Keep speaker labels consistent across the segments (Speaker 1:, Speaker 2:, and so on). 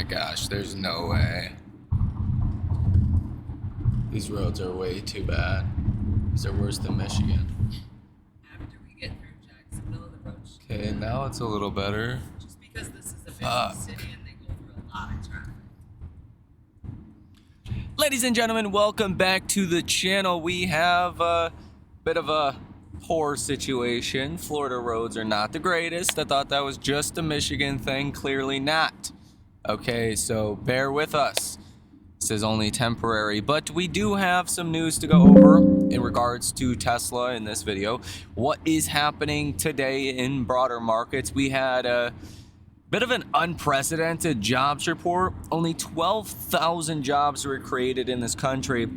Speaker 1: gosh, there's no way. These roads are way too bad. These are worse than Michigan.
Speaker 2: After we get through Jacksonville, the road should
Speaker 1: Okay, now it's a little better.
Speaker 2: just because this is a busy city and they go through a lot of traffic.
Speaker 1: Ladies and gentlemen, welcome back to the channel. We have a bit of a poor situation. Florida roads are not the greatest. I thought that was just a Michigan thing. Clearly not. Okay, so bear with us. This is only temporary, but we do have some news to go over in regards to Tesla in this video. What is happening today in broader markets? We had a bit of an unprecedented jobs report. Only 12,000 jobs were created in this country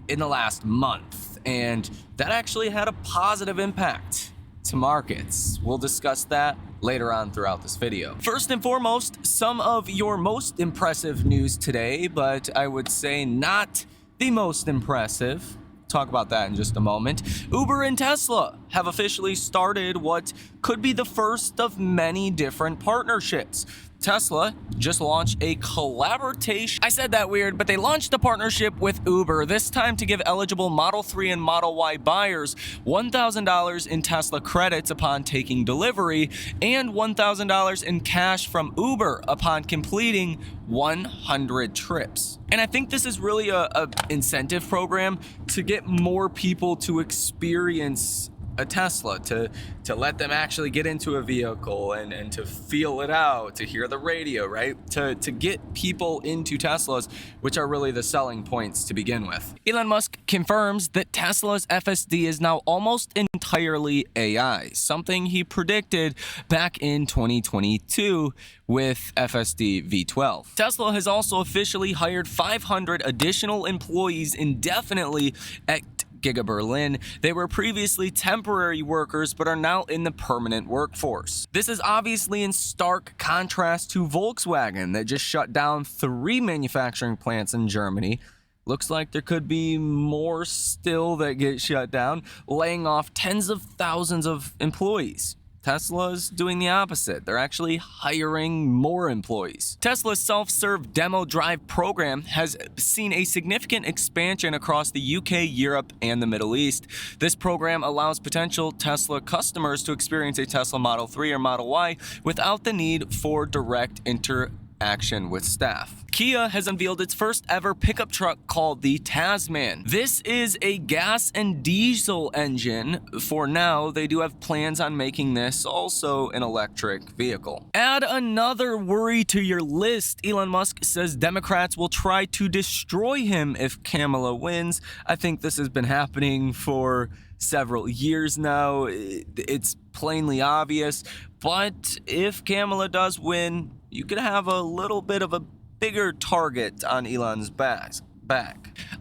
Speaker 1: in the last month, and that actually had a positive impact to markets. We'll discuss that later on throughout this video. First and foremost, some of your most impressive news today, but I would say not the most impressive. Talk about that in just a moment. Uber and Tesla have officially started what could be the first of many different partnerships. Tesla just launched a collaboration. I said that weird, but they launched a partnership with Uber, this time to give eligible Model 3 and Model Y buyers $1,000 in Tesla credits upon taking delivery and $1,000 in cash from Uber upon completing 100 trips. And I think this is really a incentive program to get more people to experience a Tesla, to let them actually get into a vehicle and to feel it out, to hear the radio, right? To get people into Teslas, which are really the selling points to begin with. Elon Musk confirms that Tesla's FSD is now almost entirely AI, something he predicted back in 2022 with FSD V12. Tesla has also officially hired 500 additional employees indefinitely at Giga Berlin. They were previously temporary workers but are now in the permanent workforce. This is obviously in stark contrast to Volkswagen that just shut down 3 manufacturing plants in Germany. Looks like there could be more still that get shut down, laying off tens of thousands of employees. Tesla's doing the opposite. They're actually hiring more employees. Tesla's self-serve demo drive program has seen a significant expansion across the UK, Europe, and the Middle East. This program allows potential Tesla customers to experience a Tesla Model 3 or Model Y without the need for direct interaction with staff. Kia has unveiled its first ever pickup truck called the Tasman. This is a gas and diesel engine. For now, they do have plans on making this also an electric vehicle. Add another worry to your list. Elon Musk says Democrats will try to destroy him if Kamala wins. I think this has been happening for several years now. It's plainly obvious, but if Kamala does win, you could have a little bit of a bigger target on Elon's back.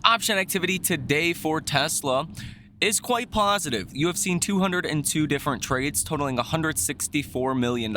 Speaker 1: Option activity today for Tesla is quite positive. You have seen 202 different trades totaling $164 million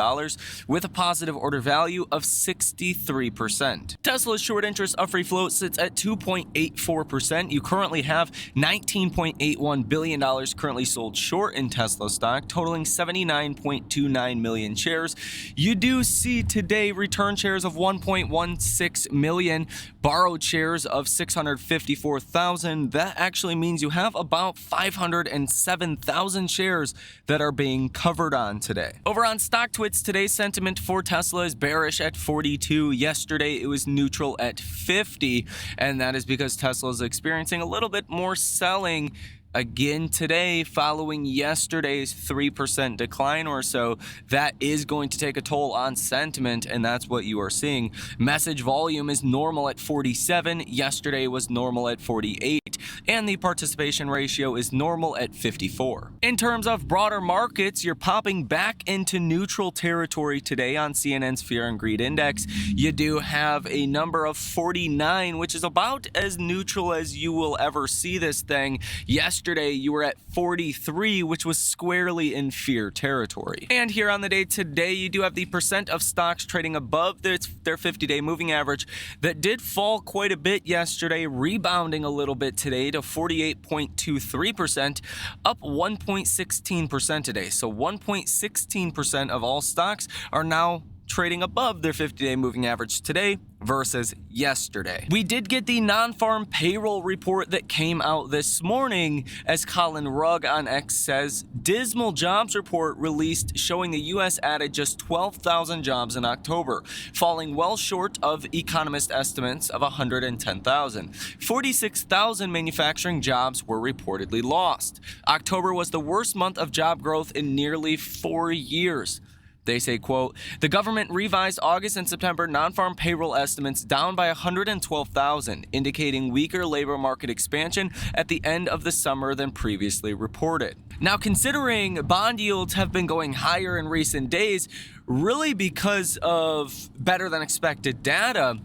Speaker 1: with a positive order value of 63%. Tesla's short interest of free float sits at 2.84%. You currently have $19.81 billion currently sold short in Tesla stock, totaling 79.29 million shares. You do see today return shares of 1.16 million, borrowed shares of 654,000. That actually means you have about 507,000 shares that are being covered on today. Over on StockTwits, today's sentiment for Tesla is bearish at 42. Yesterday, it was neutral at 50, and that is because Tesla is experiencing a little bit more selling again today following yesterday's 3% decline or so. That is going to take a toll on sentiment, and that's what you are seeing. Message volume is normal at 47. Yesterday was normal at 48, and the participation ratio is normal at 54. In terms of broader markets, you're popping back into neutral territory today on CNN's Fear and Greed Index. You do have a number of 49, which is about as neutral as you will ever see this thing. Yesterday, you were at 43, which was squarely in fear territory. And here on the day today, you do have the percent of stocks trading above their 50-day moving average that did fall quite a bit yesterday, rebounding a little bit today to 48.23%, up 1.16% today. So 1.16% of all stocks are now trading above their 50-day moving average today versus yesterday. We did get the non-farm payroll report that came out this morning. As Colin Rugg on X says, dismal jobs report released showing the U.S. added just 12,000 jobs in October, falling well short of economist estimates of 110,000. 46,000 manufacturing jobs were reportedly lost. October was the worst month of job growth in nearly 4 years. They say, quote, the government revised August and September non-farm payroll estimates down by 112,000, indicating weaker labor market expansion at the end of the summer than previously reported. Now, considering bond yields have been going higher in recent days, really because of better than expected data,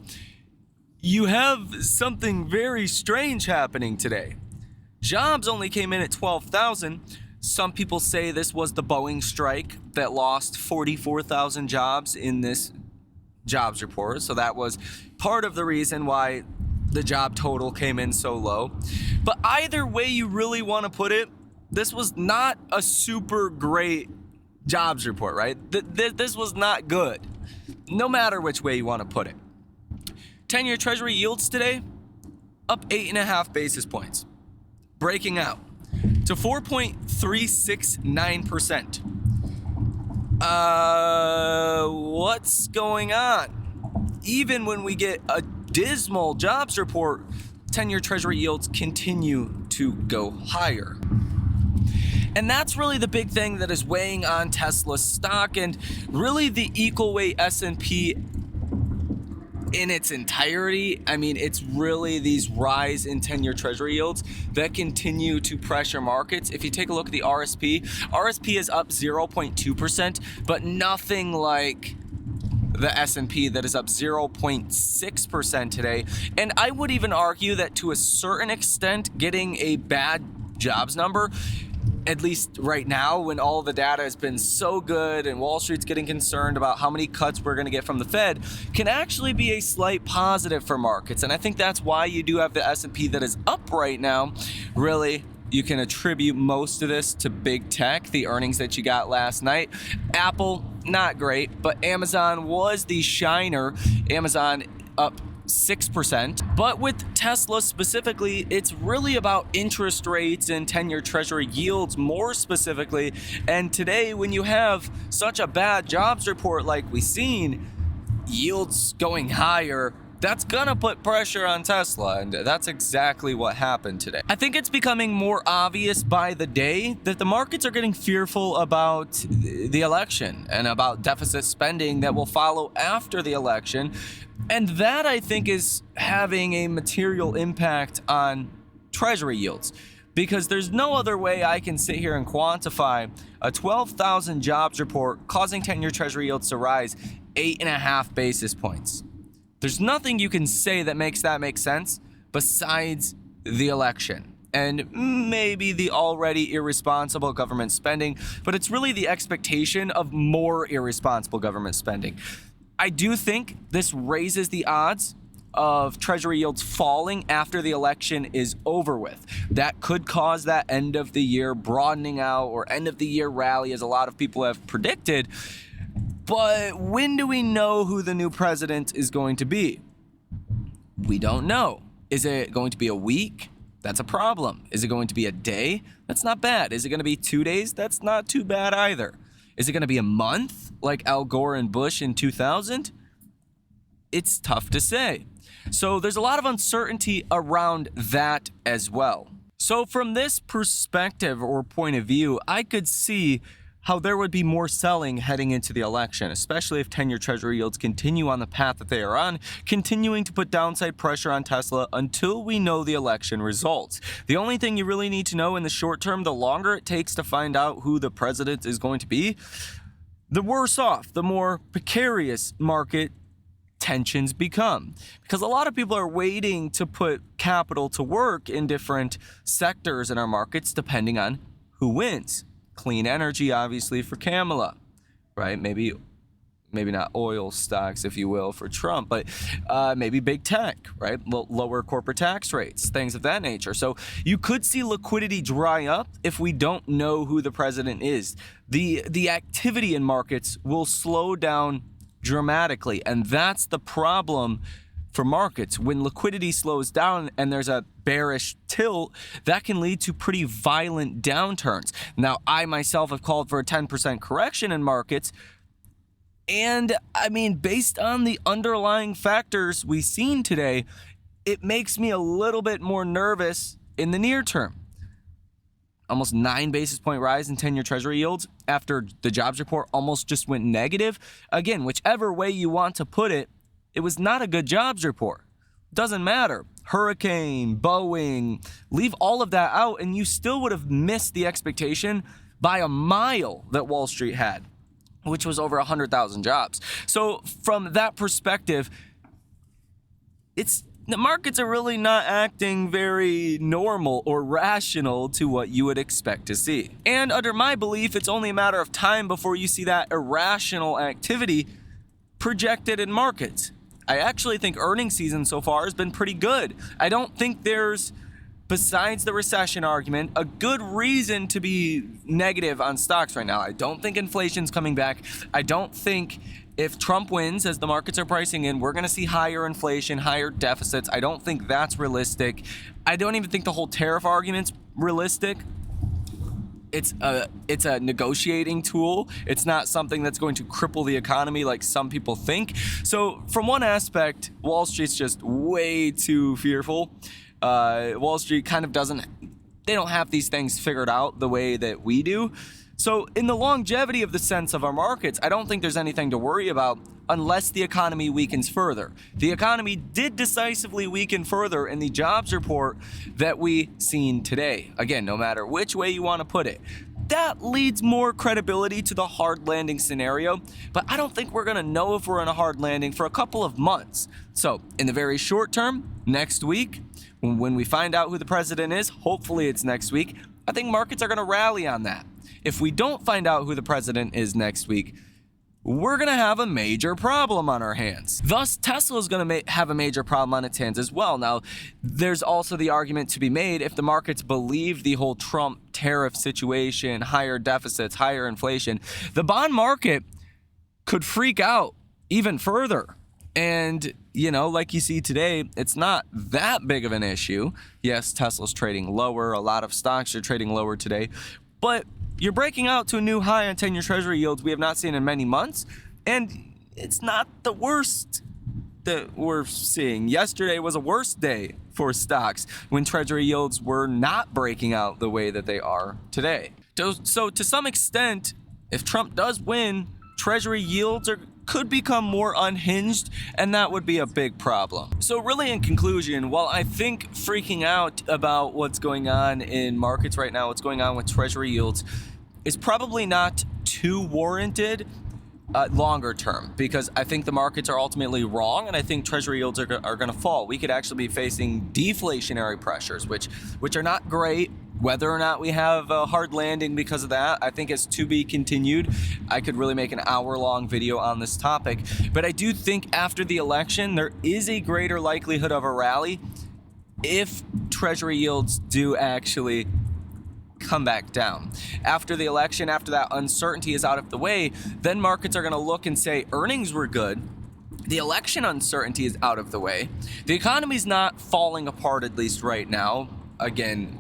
Speaker 1: you have something very strange happening today. Jobs only came in at 12,000. Some people say this was the Boeing strike that lost 44,000 jobs in this jobs report. So that was part of the reason why the job total came in so low. But either way you really want to put it, this was not a super great jobs report, right? This was not good, no matter which way you want to put it. 10-year Treasury yields today up 8.5 basis points, breaking out to 4.369%. What's going on? Even when we get a dismal jobs report, 10-year Treasury yields continue to go higher. And that's really the big thing that is weighing on Tesla's stock, and really the equal weight S&P in its entirety. I mean, it's really these rise in 10-year Treasury yields that continue to pressure markets. If you take a look at the RSP is up 0.2%, but nothing like the S&P that is up 0.6% today. And I would even argue that to a certain extent, getting a bad jobs number, at least right now, when all the data has been so good and Wall Street's getting concerned about how many cuts we're going to get from the Fed, can actually be a slight positive for markets. And I think that's why you do have the S&P that is up right now. Really, you can attribute most of this to big tech, the earnings that you got last night. Apple, not great, but Amazon was the shiner. Amazon up 6%. But with Tesla specifically, it's really about interest rates and 10-year Treasury yields more specifically. And today, when you have such a bad jobs report like we've seen, yields going higher, that's gonna put pressure on Tesla, and that's exactly what happened today. I think it's becoming more obvious by the day that the markets are getting fearful about the election and about deficit spending that will follow after the election. And that, I think, is having a material impact on Treasury yields, because there's no other way I can sit here and quantify a 12,000 jobs report causing 10-year Treasury yields to rise 8.5 basis points. There's nothing you can say that makes that make sense besides the election and maybe the already irresponsible government spending, but it's really the expectation of more irresponsible government spending. I do think this raises the odds of Treasury yields falling after the election is over with. That could cause that end of the year broadening out or end of the year rally, as a lot of people have predicted. But when do we know who the new president is going to be? We don't know. Is it going to be a week? That's a problem. Is it going to be a day? That's not bad. Is it going to be 2 days? That's not too bad either. Is it going to be a month like Al Gore and Bush in 2000? It's tough to say. So there's a lot of uncertainty around that as well. So from this perspective or point of view, I could see how there would be more selling heading into the election, especially if 10-year Treasury yields continue on the path that they are on, continuing to put downside pressure on Tesla until we know the election results. The only thing you really need to know in the short term, the longer it takes to find out who the president is going to be, the worse off, the more precarious market tensions become. Because a lot of people are waiting to put capital to work in different sectors in our markets depending on who wins. Clean energy, obviously, for Kamala, right? Maybe not oil stocks, if you will, for Trump, but maybe big tech, right? Lower corporate tax rates, things of that nature. So you could see liquidity dry up if we don't know who the president is. The activity in markets will slow down dramatically. And that's the problem for markets. When liquidity slows down and there's a bearish tilt, that can lead to pretty violent downturns. Now, I myself have called for a 10% correction in markets. And I mean, based on the underlying factors we've seen today, it makes me a little bit more nervous in the near term. Almost 9 basis point rise in 10-year treasury yields after the jobs report almost just went negative. Again, whichever way you want to put it, it was not a good jobs report. Doesn't matter. Hurricane, Boeing, leave all of that out, and you still would have missed the expectation by a mile that Wall Street had, which was over 100,000 jobs. So from that perspective, the markets are really not acting very normal or rational to what you would expect to see. And under my belief, it's only a matter of time before you see that irrational activity projected in markets. I actually think earnings season so far has been pretty good. I don't think there's, besides the recession argument, a good reason to be negative on stocks right now. I don't think inflation's coming back. I don't think if Trump wins, as the markets are pricing in, we're going to see higher inflation, higher deficits. I don't think that's realistic. I don't even think the whole tariff argument's realistic. It's a negotiating tool. It's not something that's going to cripple the economy like some people think. So from one aspect, Wall Street's just way too fearful. Wall Street kind of they don't have these things figured out the way that we do. So in the longevity of the sense of our markets, I don't think there's anything to worry about unless the economy weakens further. The economy did decisively weaken further in the jobs report that we seen today. Again, no matter which way you want to put it, that leads more credibility to the hard landing scenario, but I don't think we're going to know if we're in a hard landing for a couple of months. So in the very short term, next week, when we find out who the president is, hopefully it's next week, I think markets are going to rally on that. If we don't find out who the president is next week, we're going to have a major problem on our hands. Thus, Tesla is going to have a major problem on its hands as well. Now, there's also the argument to be made if the markets believe the whole Trump tariff situation, higher deficits, higher inflation, the bond market could freak out even further. And, like you see today, it's not that big of an issue. Yes, Tesla's trading lower. A lot of stocks are trading lower today. But you're breaking out to a new high on 10-year treasury yields we have not seen in many months. And it's not the worst that we're seeing. Yesterday was a worse day for stocks when treasury yields were not breaking out the way that they are today. So to some extent, if Trump does win, treasury yields could become more unhinged, and that would be a big problem. So really, in conclusion, while I think freaking out about what's going on in markets right now, what's going on with treasury yields, is probably not too warranted longer term, because I think the markets are ultimately wrong, and I think treasury yields are going to fall. We could actually be facing deflationary pressures, which are not great. Whether or not we have a hard landing because of that, I think is to be continued. I could really make an hour-long video on this topic, but I do think after the election, there is a greater likelihood of a rally if treasury yields do actually come back down. After the election, after that uncertainty is out of the way, then markets are going to look and say earnings were good. The election uncertainty is out of the way. The economy's not falling apart, at least right now. Again,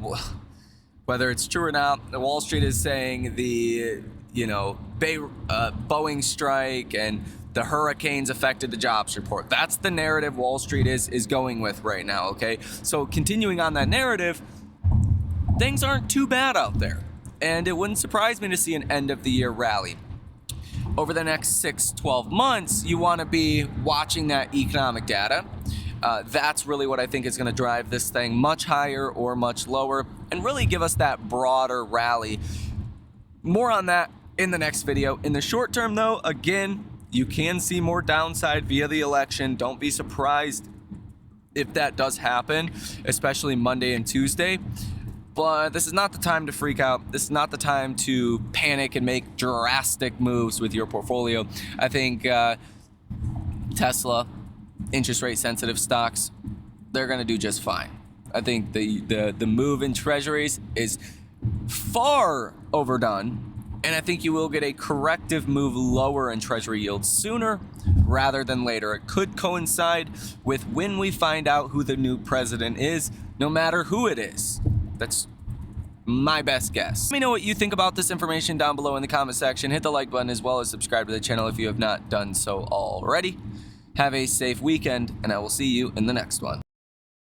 Speaker 1: whether it's true or not, the Wall Street is saying the Boeing strike and the hurricanes affected the jobs report. That's the narrative Wall Street is going with right now, okay? So continuing on that narrative, things aren't too bad out there. And it wouldn't surprise me to see an end of the year rally. Over the next 6-12 months, you want to be watching that economic data. That's really what I think is going to drive this thing much higher or much lower and really give us that broader rally. More on that in the next video. In the short term, though, again, you can see more downside via the election. Don't be surprised if that does happen, especially Monday and Tuesday. But this is not the time to freak out. This is not the time to panic and make drastic moves with your portfolio. I think Tesla, interest rate sensitive stocks, they're going to do just fine. I think the move in treasuries is far overdone, And I think you will get a corrective move lower in Treasury yields sooner rather than later. It could coincide with when we find out who the new president is, no matter who it is. That's my best guess. Let me know what you think about this information down below in the comment section. Hit the like button as well as subscribe to the channel if you have not done so already. Have a safe weekend, and I will see you in the next one.